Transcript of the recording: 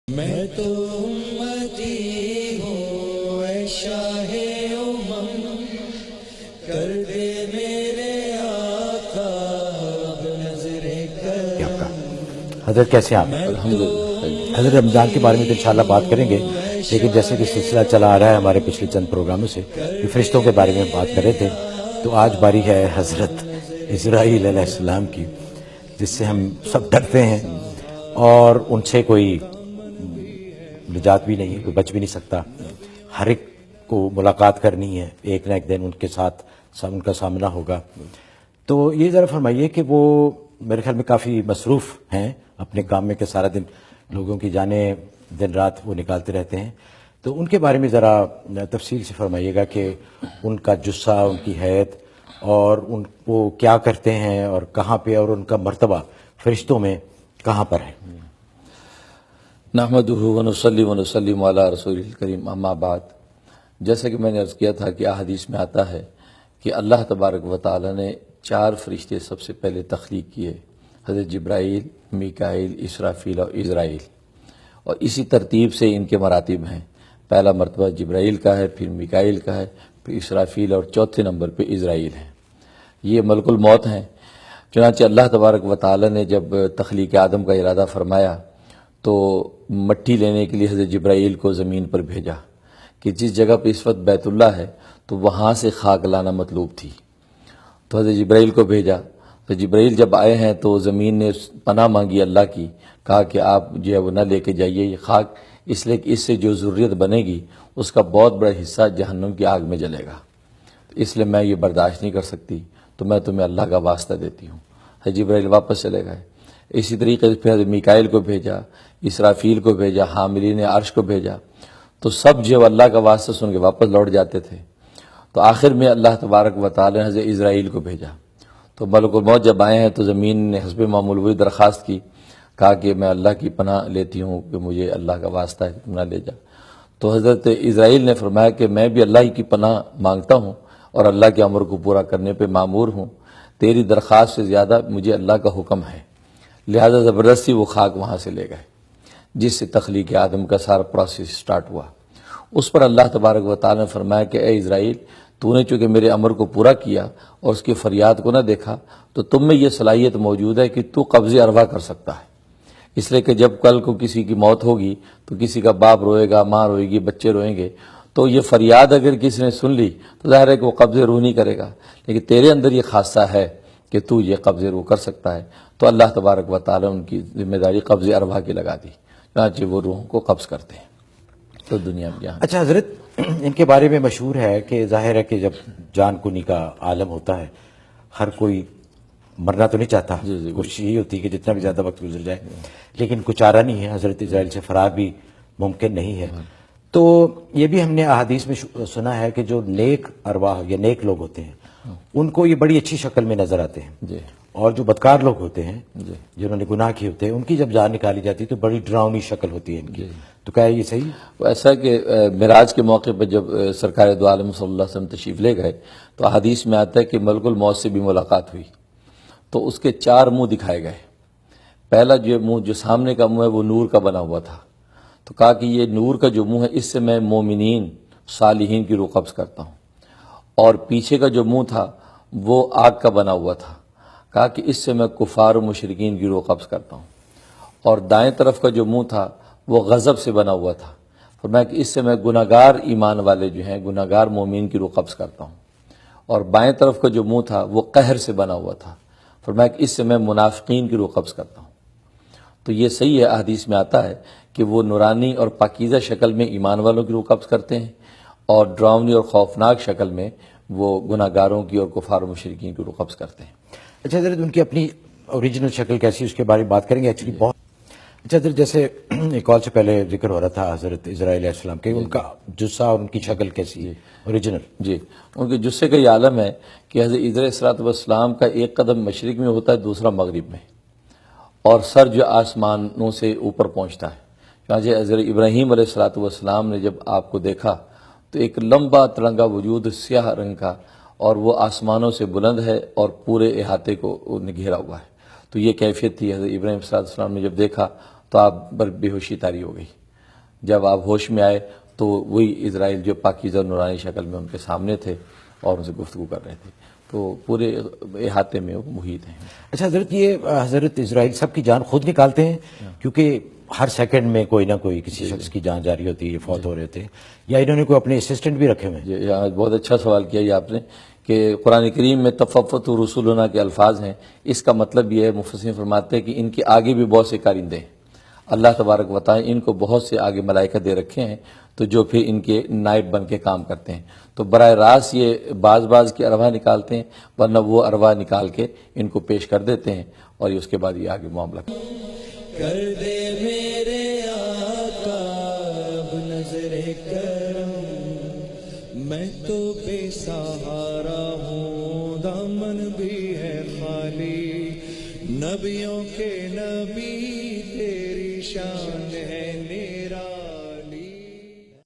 میں تو امتی ہوں اے شاہ امم، کر دے میرے آقا اب نظر کرم۔ حضرت کیسے ہیں آپ؟ الحمدللہ۔ حضرت رمضان کے بارے میں تو انشاءاللہ بات کریں گے، لیکن جیسے کہ سلسلہ چلا آ رہا ہے ہمارے پچھلے چند پروگراموں سے کہ فرشتوں کے بارے میں بات کر رہے تھے، تو آج باری ہے حضرت اسرائیل علیہ السلام کی، جس سے ہم سب ڈرتے ہیں اور ان سے کوئی نجات بھی نہیں ہے، کوئی بچ بھی نہیں سکتا۔ ہر ایک کو ملاقات کرنی ہے، ایک نہ ایک دن ان کے ساتھ ان کا سامنا ہوگا۔ تو یہ ذرا فرمائیے کہ وہ میرے خیال میں کافی مصروف ہیں اپنے کام میں، کہ سارا دن لوگوں کی جانیں دن رات وہ نکالتے رہتے ہیں، تو ان کے بارے میں ذرا تفصیل سے فرمائیے گا کہ ان کا جثہ، ان کی حیت اور ان وہ کیا کرتے ہیں اور کہاں پہ، اور ان کا مرتبہ فرشتوں میں کہاں پر ہے۔ نحمدہ ونصلی ونسلم علی رسول الکریم، اما بعد۔ جیسا کہ میں نے عرض کیا تھا کہ احادیث میں آتا ہے کہ اللہ تبارک و تعالی نے 4 فرشتے سب سے پہلے تخلیق کیے، حضرت جبرائیل، میکائیل، اسرافیل اور اسرائیل، اور اسی ترتیب سے ان کے مراتب ہیں۔ پہلا مرتبہ جبرائیل کا ہے، پھر میکائیل کا ہے، پھر اسرافیل، اور چوتھے نمبر پہ اسرائیل ہے۔ یہ ملک الموت ہیں۔ چنانچہ اللہ تبارک و تعالی نے جب تخلیق آدم کا ارادہ فرمایا تو مٹی لینے کے لیے حضرت جبرائیل کو زمین پر بھیجا کہ جس جگہ پہ اس وقت بیت اللہ ہے تو وہاں سے خاک لانا مطلوب تھی، تو حضرت جبرائیل کو بھیجا۔ تو جبرائیل جب آئے ہیں تو زمین نے پناہ مانگی اللہ کی، کہا کہ آپ جو ہے وہ نہ لے کے جائیے یہ خاک، اس لیے کہ اس سے جو ذریت بنے گی اس کا بہت بڑا حصہ جہنم کی آگ میں جلے گا، اس لیے میں یہ برداشت نہیں کر سکتی، تو میں تمہیں اللہ کا واسطہ دیتی ہوں۔ حضرت جبرائیل واپس چلے گئے۔ اسی طریقے سے پھر حضرت میکائیل کو بھیجا، اسرافیل کو بھیجا، حاملین عرش کو بھیجا، تو سب جو اللہ کا واسطہ سن کے واپس لوٹ جاتے تھے۔ تو آخر میں اللہ تبارک و تعالی نے حضرت اسرائیل کو بھیجا۔ تو ملک الموت جب آئے ہیں تو زمین نے حسب معمول وہی درخواست کی، کہا کہ میں اللہ کی پناہ لیتی ہوں کہ مجھے اللہ کا واسطہ ہے، تم نہ لے جا۔ تو حضرت اسرائیل نے فرمایا کہ میں بھی اللہ کی پناہ مانگتا ہوں اور اللہ کے امر کو پورا کرنے پہ مامور ہوں، تیری درخواست سے زیادہ مجھے اللہ کا حکم ہے، لہذا زبردستی وہ خاک وہاں سے لے گئے، جس سے تخلیق آدم کا سارا پروسیس سٹارٹ ہوا۔ اس پر اللہ تبارک و تعالی نے فرمایا کہ اے اسرائیل، تو نے چونکہ میرے امر کو پورا کیا اور اس کی فریاد کو نہ دیکھا، تو تم میں یہ صلاحیت موجود ہے کہ تو قبض ارواح کر سکتا ہے، اس لیے کہ جب کل کو کسی کی موت ہوگی تو کسی کا باپ روئے گا، ماں روئے گی، بچے روئیں گے، تو یہ فریاد اگر کسی نے سن لی تو ظاہر ہے کہ وہ قبض روح نہیں کرے گا، لیکن تیرے اندر یہ خاصہ ہے کہ تو یہ قبض روح کر سکتا ہے۔ تو اللہ تبارک و تعالی ان کی ذمہ داری قبض ارواح کی لگا دی، چنانچہ وہ روحوں کو قبض کرتے ہیں تو دنیا میں جہاں۔ اچھا حضرت، ان کے بارے میں مشہور ہے کہ ظاہر ہے کہ جب جان کنی کا عالم ہوتا ہے، ہر کوئی مرنا تو نہیں چاہتا، کوشش یہی ہوتی ہے کہ جتنا بھی زیادہ وقت گزر جائے، لیکن کچھ چارہ نہیں ہے، حضرت اسرائیل سے فرار بھی ممکن نہیں ہے۔ تو یہ بھی ہم نے احادیث میں سنا ہے کہ جو نیک ارواح یا نیک لوگ ہوتے ہیں ان کو یہ بڑی اچھی شکل میں نظر آتے ہیں، اور جو بدکار لوگ ہوتے ہیں جنہوں نے گناہ کیے ہوتے ہیں ان کی جب جان نکالی جاتی ہے تو بڑی ڈراؤنی شکل ہوتی ہے ان کی۔ تو کیا یہ صحیح؟ وہ ایسا ہے کہ معراج کے موقع پہ جب سرکار دو عالم صلی اللہ علیہ وسلم تشریف لے گئے تو حدیث میں آتا ہے کہ ملک الموت سے بھی ملاقات ہوئی، تو اس کے 4 منہ دکھائے گئے۔ پہلا جو منہ، جو سامنے کا منہ ہے، وہ نور کا بنا ہوا تھا، تو کہا کہ یہ نور کا جو منہ ہے اس سے میں مومنین صالحین کی روح قبض کرتا ہوں، اور پیچھے کا جو منہ تھا وہ آگ کا بنا ہوا تھا، کہا کہ اس سے میں کفار و مشرکین کی روح قبض کرتا ہوں، اور دائیں طرف کا جو منہ تھا وہ غضب سے بنا ہوا تھا، فرمایا کہ اس سے میں گناہگار ایمان والے جو ہیں، گناہگار مومین کی روح قبض کرتا ہوں، اور بائیں طرف کا جو منہ تھا وہ قہر سے بنا ہوا تھا، فرمایا کہ اس سے میں منافقین کی روح قبض کرتا ہوں۔ تو یہ صحیح ہے، حدیث میں آتا ہے کہ وہ نورانی اور پاکیزہ شکل میں ایمان والوں کی روح قبض کرتے ہیں، اور ڈراؤنی اور خوفناک شکل میں وہ گناہگاروں کی اور کفار و مشرکین کی روح قبض کرتے ہیں۔ اچھا حضرت، ان کی اپنی اوریجنل شکل کیسی، اس کے بارے میں بات کریں گے ایکچولی بہت۔ اچھا حضرت، جیسے ایک کال سے پہلے ذکر ہو رہا تھا حضرت اسرائیل علیہ السلام کے، ان کا جثہ اور ان کی شکل کیسی ہے اوریجنل؟ جی، ان کے جثے کا یہ عالم ہے کہ حضرت اسرائیل علیہ السلام کا ایک قدم مشرق میں ہوتا ہے، دوسرا مغرب میں، اور سر جو آسمانوں سے اوپر پہنچتا ہے۔ چنانچہ حضرت ابراہیم علیہ السلام نے جب آپ کو دیکھا تو ایک لمبا ترنگا وجود سیاہ رنگ کا، اور وہ آسمانوں سے بلند ہے اور پورے احاطے کو گھیرا ہوا ہے، تو یہ کیفیت تھی۔ حضرت ابراہیم علیہ السلام نے جب دیکھا تو آپ پر بے ہوشی طاری ہو گئی. جب آپ ہوش میں آئے تو وہی اسرائیل جو پاکیزہ نورانی شکل میں ان کے سامنے تھے اور ان سے گفتگو کر رہے تھے. تو پورے احاطے میں وہ محیط ہیں. اچھا حضرت، یہ حضرت اسرائیل سب کی جان خود نکالتے ہیں کیونکہ ہر سیکنڈ میں کوئی نہ کوئی کسی شخص کی جان جاری ہوتی ہے، یہ فوت ہو رہے تھے، یا انہوں نے کوئی اپنے اسسٹنٹ بھی رکھے ہوئے ہیں؟ یہ بہت اچھا سوال کیا یہ آپ نے کہ قرآن کریم میں تفوت رسولنا کے الفاظ ہیں. اس کا مطلب یہ ہے، مفسرین فرماتے ہیں کہ ان کے آگے بھی بہت سے کارندے ہیں. اللہ تبارک و تعالی ان کو بہت سے آگے ملائکہ دے رکھے ہیں تو جو پھر ان کے نائب بن کے کام کرتے ہیں. تو براہ راست یہ بعض کی ارواح نکالتے ہیں، ورنہ وہ ارواح نکال کے ان کو پیش کر دیتے ہیں اور اس کے بعد یہ آگے معاملہ کر دے میرے آقا اب نظر کرم، میں تو بے سہارا ہوں، دامن بھی ہے خالی، نبیوں